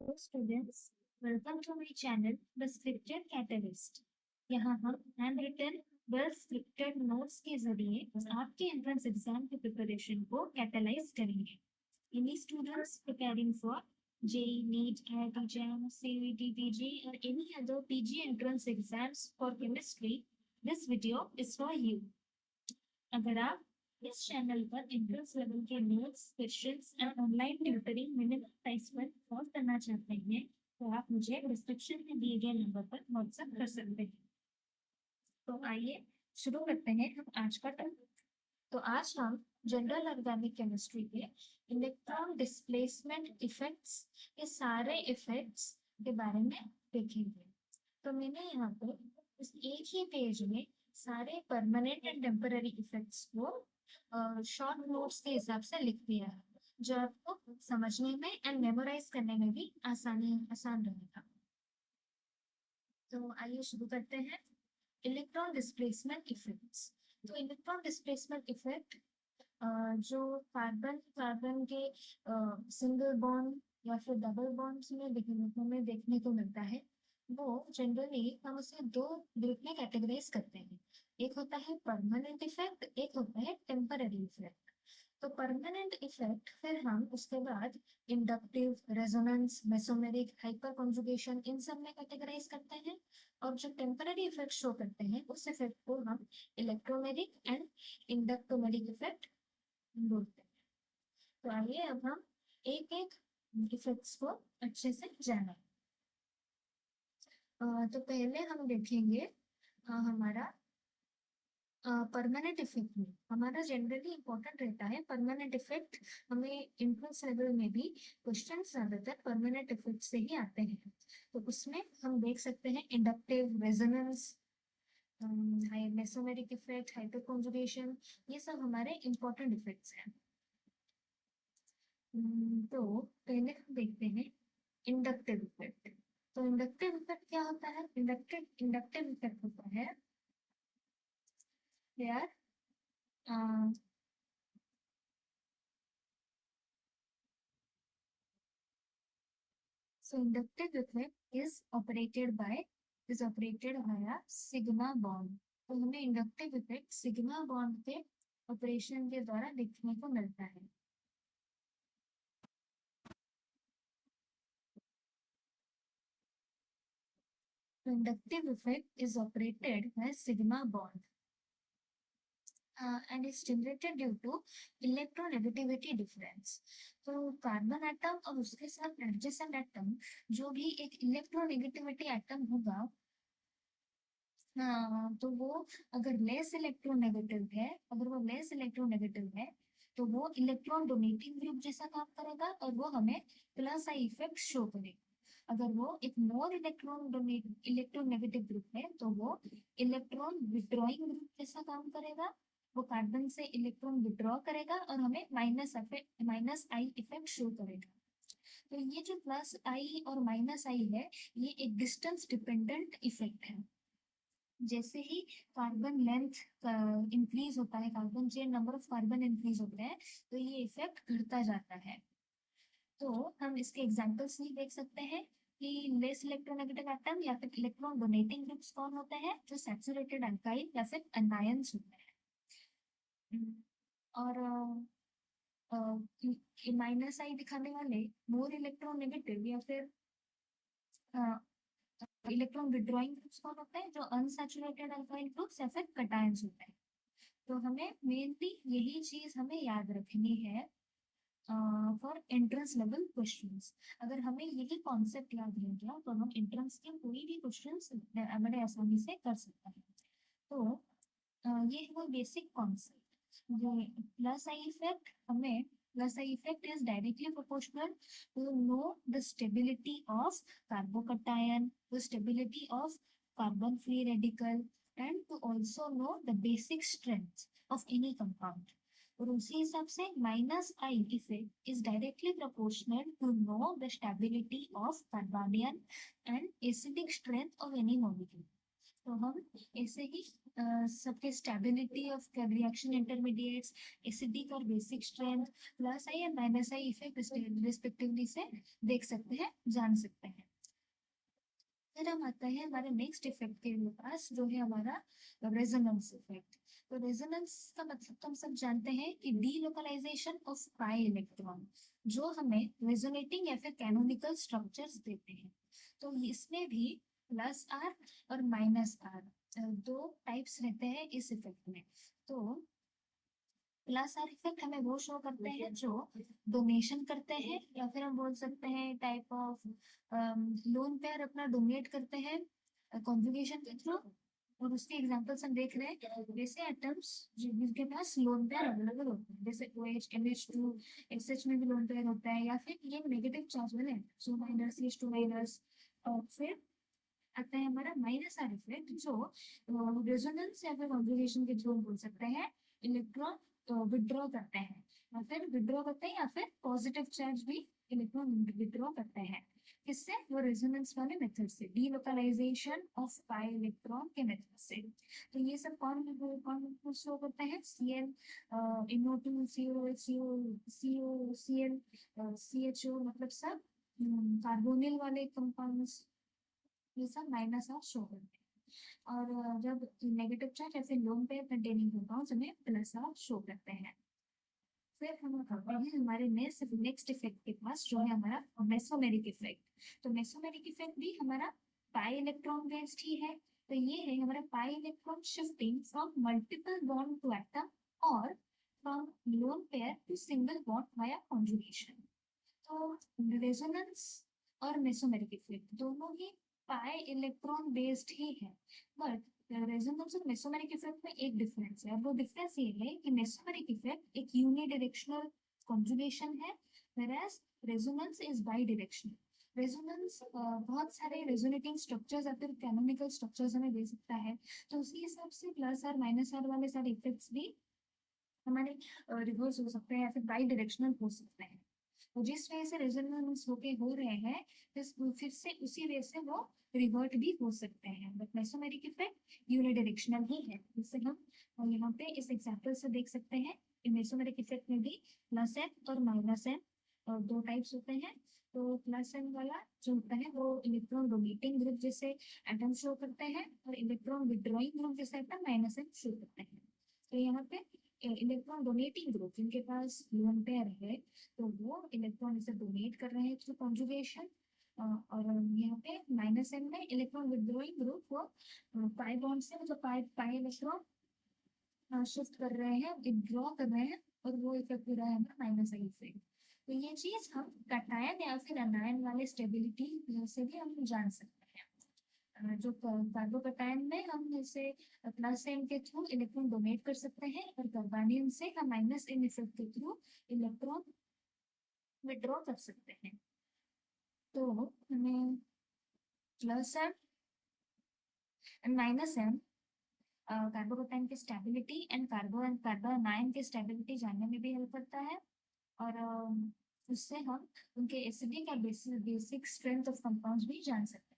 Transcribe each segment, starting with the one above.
Hello students, welcome to my channel The Scripted Catalyst. यहाँ हम hand written well scripted notes के जरिए आपके एंट्रेंस एग्जाम की प्रिपरेशन को कैटलाइज करेंगे. Any students preparing for JEE, NEET, IIT JAM, CUET, PG or any other PG entrance exams for chemistry, this video is for you. अगर आप इस channel पर एंट्रेंस लेवल के notes, questions and online tutoring minimum price पर call करना चाहते हैं तो आप मुझे डिस्क्रिप्शन में दिए गए नंबर पर व्हाट्सएप कर सकते हैं. तो आइए शुरू करते हैं हम आज का टॉपिक. तो आज हम जनरल ऑर्गेनिक केमिस्ट्री के इलेक्ट्रॉन डिस्प्लेसमेंट इफेक्ट्स के सारे इफेक्ट्स के बारे में देखेंगे. तो मैंने यहाँ पे इस एक ही पेज में सारे परमानेंट एंड टेम्पररी इफेक्ट्स को शॉर्ट नोट्स के हिसाब से लिख दिया है, जो आपको समझने में एंड मेमोराइज करने में भी आसान रहेगा. तो आइए शुरू करते हैं. Electron displacement effects. तो इलेक्ट्रॉन डिस्प्लेसमेंट इफेक्ट जो कार्बन कार्बन के सिंगल बॉन्ड या फिर डबल बॉन्ड्स में देखने को मिलता है, वो जनरली हम उसे दो ग्रुप में कैटेगराइज करते हैं. एक होता है परमानेंट इफेक्ट, एक होता है टेम्पररी इफेक्ट. तो परमानेंट इफेक्ट फिर हम उसके बाद inductive, resonance, mesomeric, hyperconjugation इन सब में कैटेगराइज करते हैं. और जो टेम्पररी इफेक्ट शो करते हैं उस इफेक्ट को हम इलेक्ट्रोमेरिक एंड इंडक्टोमेरिक इफेक्ट बोलते हैं. तो आइए अब हम एक एक इफेक्ट्स को अच्छे से जानें. तो पहले हम देखेंगे हमारा परमानेंट इफेक्ट में. हमारा जनरली इंपॉर्टेंट रहता है परमानेंट इफेक्ट. हमें एंट्रेंस लेवल में भी क्वेश्चन ज्यादातर परमानेंट इफेक्ट से ही आते हैं. तो उसमें हम देख सकते हैं inductive, resonance, mesomeric effect, hyper conjugation, ये सब हमारे इंपॉर्टेंट इफेक्ट्स हैं. तो पहले हम देखते हैं इंडक्टिव इफेक्ट. तो इंडक्टिव इफेक्ट क्या होता है? इंडक्टिव इफेक्ट होता है यार so inductive effect is operated via sigma bond. तो हमें इंडक्टिव इफेक्ट सिग्मा बॉन्ड के ऑपरेशन के द्वारा देखने को मिलता है. The inductive effect is operated by sigma bond and is generated due to electronegativity difference. तो कार्बन एटम और उसके साथ एडजेसेंट एटम, जो भी एक इलेक्ट्रोनेगेटिविटी एटम होगा, तो वो अगर लेस इलेक्ट्रोनेगेटिव है तो वो इलेक्ट्रॉन डोनेटिंग ग्रुप जैसा काम करेगा और वो हमें प्लस आई इफेक्ट शो करेगा. अगर वो एक मोर इलेक्ट्रोनेगेटिव ग्रुप है तो वो इलेक्ट्रॉन विड्रॉइंग ग्रुप जैसा काम करेगा. वो कार्बन से इलेक्ट्रॉन विड्रॉ करेगा और हमें माइनस आई इफेक्ट शो करेगा. तो ये जो प्लस आई और माइनस आई है, ये एक डिस्टेंस डिपेंडेंट इफेक्ट है. जैसे ही कार्बन लेंथ इंक्रीज होता है, carbon chain number of carbon increase होते हैं, तो ये इफेक्ट घटता जाता है. तो हम इसके एग्जांपल्स नहीं देख सकते हैं कि लेस इलेक्ट्रोनेगेटिव एटम या फिर इलेक्ट्रॉन डोनेटिंग ग्रुप्स कौन होते हैं, जो सैचुरेटेड अल्काइल या फिर अनायंस होते हैं. और माइनस आई दिखाने वाले मोर इलेक्ट्रोनेगेटिव या फिर इलेक्ट्रॉन विड्रॉइंग ग्रुप्स कौन होते हैं, जो अनसैचुरेटेड अल्काइल ग्रुप्स या फिर कटायंस होते हैं. तो हमें मेनली यही चीज हमें याद रखनी है फॉर एंट्रेंस लेवल क्वेश्चंस. अगर हमें यही कॉन्सेप्ट याद रह गया तो हम एंट्रेंस के कोई भी क्वेश्चंस बड़े आसानी से कर सकते हैं. तो ये है वो basic concept. Plus I effect is directly proportional to know the stability of carbocation, the stability of carbon free radical, and to also know the basic strength of any compound. और उसी हिसाब से minus I effect is directly proportional to know the stability of carbanion and acidic strength of any molecule. तो हम ऐसे ही सबके stability of reaction intermediates, acidic और basic strength, plus I and minus I effect respectively से देख सकते हैं, जान सकते हैं। फिर हम आते हैं हमारे नेक्स्ट इफेक्ट के पास, जो है हमारा रेजोनेंस इफेक्ट। तो रेजोनेंस का मतलब तो हम सब जानते हैं कि डीलोकलाइजेशन ऑफ पाई इलेक्ट्रॉन, जो हमें रेजोनेटिंग या फिर कैनोनिकल स्ट्रक्चर्स देते हैं। तो इसमें भी प्लस आर और माइनस आर दो टाइप्स रहते हैं इस इफेक्ट में। तो प्लस आर इफेक्ट हमें वो शो करते हैं जो डोनेशन करते हैं, या फिर हम बोल सकते हैं टाइप ऑफ लोन पेयर अपना डोनेट करते हैं कॉन्जुगेशन के थ्रू। और उसके एग्जांपल्स हम देख रहे हैं, वैसे एटम्स जिनके पास लोन पेयर अवेलेबल होते हैं, जैसे OH, NH2, SH में भी लोन पेयर होता है, या फिर ये नेगेटिव चार्ज वाले सो माइनस H2 माइनस। और फिर आता है हमारा माइनस आर इफेक्ट, जो रेजोनेंस या फिर कॉन्जुगेशन के थ्रू बोल सकते हैं इलेक्ट्रॉन विड्रॉ करते हैं, या फिर विड्रॉ करते हैं, या फिर पॉजिटिव चार्ज भी इलेक्ट्रॉन विड्रॉ करते हैं। किससे? वो रेजोनेंस वाले मेथड से, डीलोकलाइजेशन ऑफ पाई इलेक्ट्रॉन के मेथड से। तो ये सब कौन कौन शो करते हैं? Cl, NO2, Cl, CHO, मतलब सब कार्बोनिल वाले कंपाउंड्स, ये सब माइनस आर शो करते हैं। और जब नेगेटिव चार्ज ऐसे लोन पेयर कंटेनिंग कंपाउंड्स हमें प्लस आर शो करते हैं। फिर हम आते हैं हमारे नेक्स्ट इफेक्ट के पास, जो है हमारा मेसोमेरिक इफेक्ट। तो मेसोमेरिक इफेक्ट भी हमारा पाई इलेक्ट्रॉन बेस्ड ही है। तो ये है हमारा pi electron shifting from multiple bond to atom, और from lone pair to single bond via conjugation. तो रेजोनेंस और मेसोमेरिक इफेक्ट दोनों ही पाई इलेक्ट्रॉन बेस्ड ही है, बट रेजोनेंस और मेसोमेरिक इफेक्ट में एक डिफरेंस है। वो डिफरेंस ये है कि मेसोमेरिक इफेक्ट एक यूनिडायरेक्शनल कॉन्जुगेशन है, whereas resonance is bidirectional. Resonance बहुत सारे रेजोनेटिंग स्ट्रक्चर्स या फिर कैनोनिकल स्ट्रक्चर्स हमें दे सकता है। तो उसी हिसाब से प्लस आर माइनस आर वाले सारे इफेक्ट्स भी हमारे रिवर्स हो सकते हैं, या फिर बाई डायरेक्शनल हो सकते हैं। तो जिस वजह से रेजोनेंस होके हो रहे हैं, फिर से उसी वजह से वो रिवर्ट भी हो सकते हैं, बट मेसोमेरिक इफेक्ट यूनिडायरेक्शनल ही है, जिससे हम यहाँ पे इस एग्जांपल से देख सकते हैं कि मेसोमेरिक इफेक्ट में भी प्लस एन और माइनस एन दो टाइप्स होते हैं। तो प्लस एन वाला जो होता है वो इलेक्ट्रॉन डोनेटिंग ग्रुप जैसे एटम शो करते हैं, और इलेक्ट्रॉन विड्रॉइंग ग्रुप जैसे एटम माइनस एन शो करते हैं। तो यहाँ पे इलेक्ट्रॉन डोनेटिंग ग्रुप जिनके पास लोन पेयर है, तो वो इलेक्ट्रॉन इसे डोनेट कर रहे हैं थ्रू कॉन्जुगेशन। और यहाँ पे माइनस एन में इलेक्ट्रॉन विड्रॉइंग ग्रुप वो पाई बॉन्ड से, मतलब पाई पाई इलेक्ट्रॉन शिफ्ट कर रहे हैं, विड्रॉ कर रहे हैं, और वो इफेक्ट हो रहा है हमारा माइनस आई इफेक्ट। तो ये चीज हम कटायन या फिर अनायन वाले स्टेबिलिटी से भी हम जान सकते हैं। जो कार्बोकटायन में हम जैसे प्लस एन के थ्रू इलेक्ट्रॉन डोनेट कर सकते हैं, और कार्बानियन से हम माइनस एन इफेक्ट के थ्रू इलेक्ट्रॉन विड्रॉ कर सकते हैं। तो हमें plus N and minus N carbocation की स्टेबिलिटी एंड कार्बोनाइन की स्टेबिलिटी जानने में भी हेल्प करता है, और उससे हम उनके एसिडिक और बेसिक स्ट्रेंथ ऑफ कंपाउंड्स भी जान सकते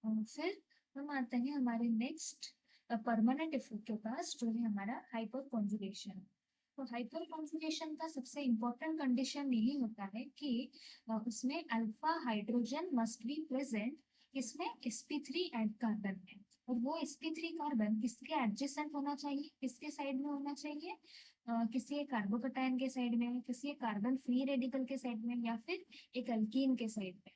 हैं। फिर हम आते हैं हमारे नेक्स्ट परमानेंट इफेक्ट के पास, जो है हमारा हाइपर कॉन्जुगेशन। तो हाइपर कॉन्जुगेशन का सबसे इम्पोर्टेंट कंडीशन यही होता है कि उसमें alpha hydrogen must be present, इसमें sp3 ऐड कार्बन है, और वो sp3 कार्बन किसके एडजेसेंट होना चाहिए, किसके साइड में होना चाहिए? किसी एक कार्बोकटायन के साइड में, किसी एक कार्बन फ्री रेडिकल के साइड में, या फिर एक अल्कीन के साइड में।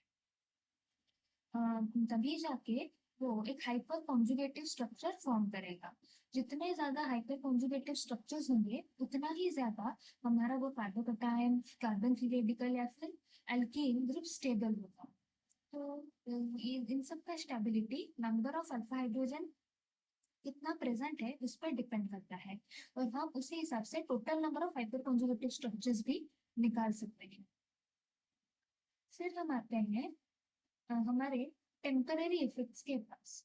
तभी जाके वो एक हाइपर कॉन्जुगेटिव स्ट्रक्चर फॉर्म करेगा। जितने ज्यादा हाइपर कॉन्जुगेटिव स्ट्रक्चर्स होंगे, उतना ही ज्यादा हमारा वो कार्बोकटायन, कार्बन फ्री रेडिकल, या फिर अल्कीन ग्रुप स्टेबल होगा। तो इन सब का stability number of alpha hydrogen कितना प्रेजेंट है उस पर डिपेंड करता है, और हम उसी हिसाब से total number of hyper conjugative structures भी निकाल सकते हैं। फिर हम आते हैं हमारे टेम्पररी इफेक्ट्स के पास।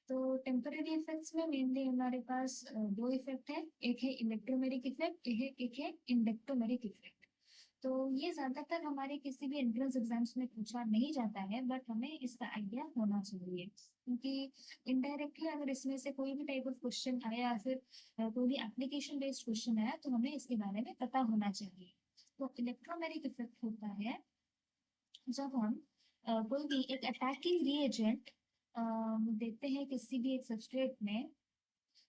तो टेम्पररी इफेक्ट्स में मेनली हमारे पास दो इफेक्ट है, एक है इलेक्ट्रोमेरिक इफेक्ट, एक है इंडक्टोमेरिक इफेक्ट। तो ये ज़्यादातर हमारे किसी भी एंट्रेंस एग्जाम्स में पूछा नहीं जाता है, बट हमें इसका आइडिया होना चाहिए, क्योंकि इनडायरेक्टली अगर इसमें से कोई भी टाइप ऑफ क्वेश्चन आया या फिर कोई भी एप्लीकेशन बेस्ड क्वेश्चन आया तो हमें इसके बारे में पता होना चाहिए। तो इलेक्ट्रोमैग्नेटिक इफेक्ट होता है जब हम कोई भी एक अटैकिंग रिएजेंट देते हैं किसी भी एक सबस्ट्रेट में,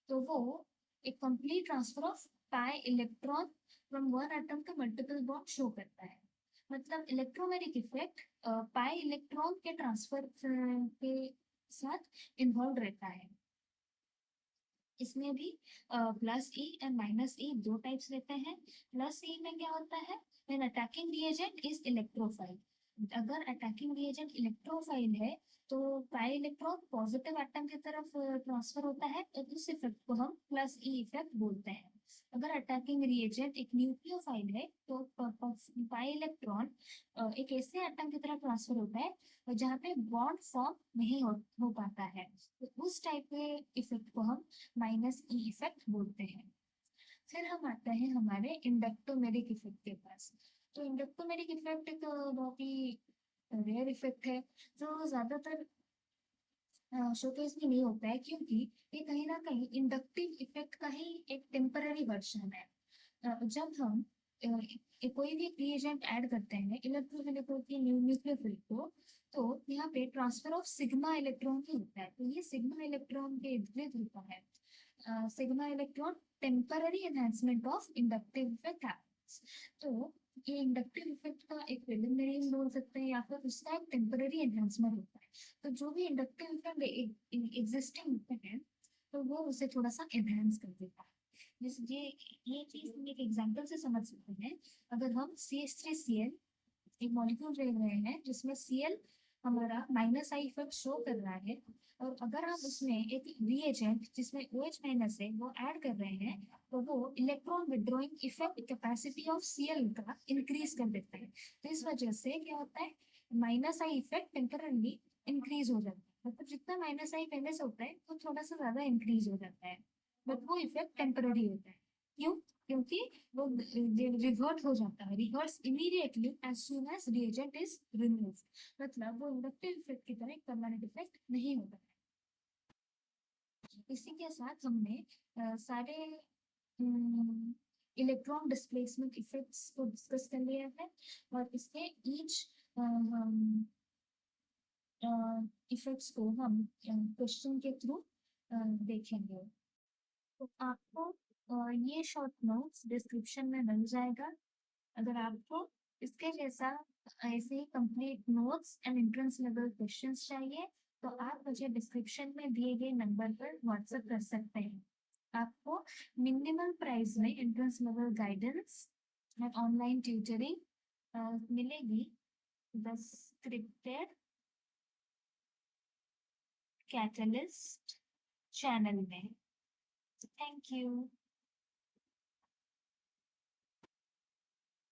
तो वो एक complete transfer of pi electron from one atom to multiple bond show करता है। मतलब इलेक्ट्रोमैग्नेटिक इफेक्ट पाई इलेक्ट्रॉन के ट्रांसफर के साथ इन्वॉल्व रहता है। इसमें भी plus E and minus E दो टाइप्स रहते हैं। प्लस ई में क्या होता है, when attacking reagent is electrophile. अगर अटैकिंग रिएजेंट इलेक्ट्रोफाइल है तो पाई इलेक्ट्रॉन पॉजिटिव एटम की तरफ ट्रांसफर होता है, तो उस इफेक्ट को हम प्लस ई इफेक्ट बोलते हैं। अगर अटैकिंग रिएजेंट एक न्यूक्लियोफाइल है तो पाई इलेक्ट्रॉन एक ऐसे एटम की तरफ ट्रांसफर होता है जहाँ पे बॉन्ड फॉर्म नहीं हो पाता है, तो उस टाइप के इफेक्ट को हम माइनस ई इफेक्ट बोलते हैं। फिर हम आते हैं हमारे इंडक्टोमेरिक इफेक्ट के पास। तो इंडक्टोमेरिक इफेक्ट एक बहुत ही रेयर इफेक्ट है जो ज्यादातर शोकेस में नहीं होता है, क्योंकि ये कहीं ना कहीं इंडक्टिव इफेक्ट का ही एक टेम्पररी वर्जन है। जब हम कोई भी रिएजेंट ऐड करते हैं इलेक्ट्रोफिलिक की न्यूक्लियोफिल को, तो यहाँ पे ट्रांसफर ऑफ सिग्मा इलेक्ट्रॉन ही होता है, तो ये सिग्मा इलेक्ट्रॉन के इर्द गिर्द होता है। Sigma electron temporary enhancement of inductive effect happens. तो ये इंडक्टिव इफेक्ट का एक प्रिलिमिनरी बोल सकते हैं या फिर उसका एक टेम्पररी एनहांसमेंट होता है। तो जो भी इंडक्टिव इफेक्ट एग्जिस्टिंग होता है तो वो उसे थोड़ा सा एनहांस कर देता है। जैसे ये चीज हम एक एग्जांपल से समझ सकते हैं। अगर हम CH3Cl एक मॉलिक्यूल ले रहे हैं जिसमें Cl हमारा माइनस आई इफेक्ट शो कर रहा है, और अगर हम उसमें एक रिएजेंट जिसमें OH माइनस है वो ऐड कर रहे हैं, तो वो electron withdrawing effect capacity of Cl का इंक्रीज कर देता है। तो इस वजह से क्या होता है, minus I effect temporarily increase हो जाता है। मतलब जितना माइनस आई पहले से होता है वो थोड़ा सा ज्यादा इंक्रीज हो जाता है, बट वो इफेक्ट टेम्पररी होता है। क्यों? क्योंकि वो रिवर्ट हो जाता है, reverts immediately as soon as reagent is removed. मतलब वो इंडक्टिव इफेक्ट की तरह एक परमानेंट इफेक्ट नहीं होता है। इसी के साथ हमने सारे इलेक्ट्रॉन डिस्प्लेसमेंट इफेक्ट्स को डिस्कस कर लिया है, और इसके ईच इफेक्ट्स को हम क्वेश्चन के थ्रू देखेंगे। तो आपको ये शॉर्ट नोट्स डिस्क्रिप्शन में मिल जाएगा। अगर आपको इसके जैसा ऐसे ही complete notes and entrance level questions चाहिए तो आप मुझे डिस्क्रिप्शन में दिए गए नंबर पर व्हाट्सएप कर सकते हैं। आपको मिनिमम प्राइस में entrance level guidance and online tutoring मिलेगी द स्क्रिप्टेड कैटलिस्ट चैनल में। Thank you.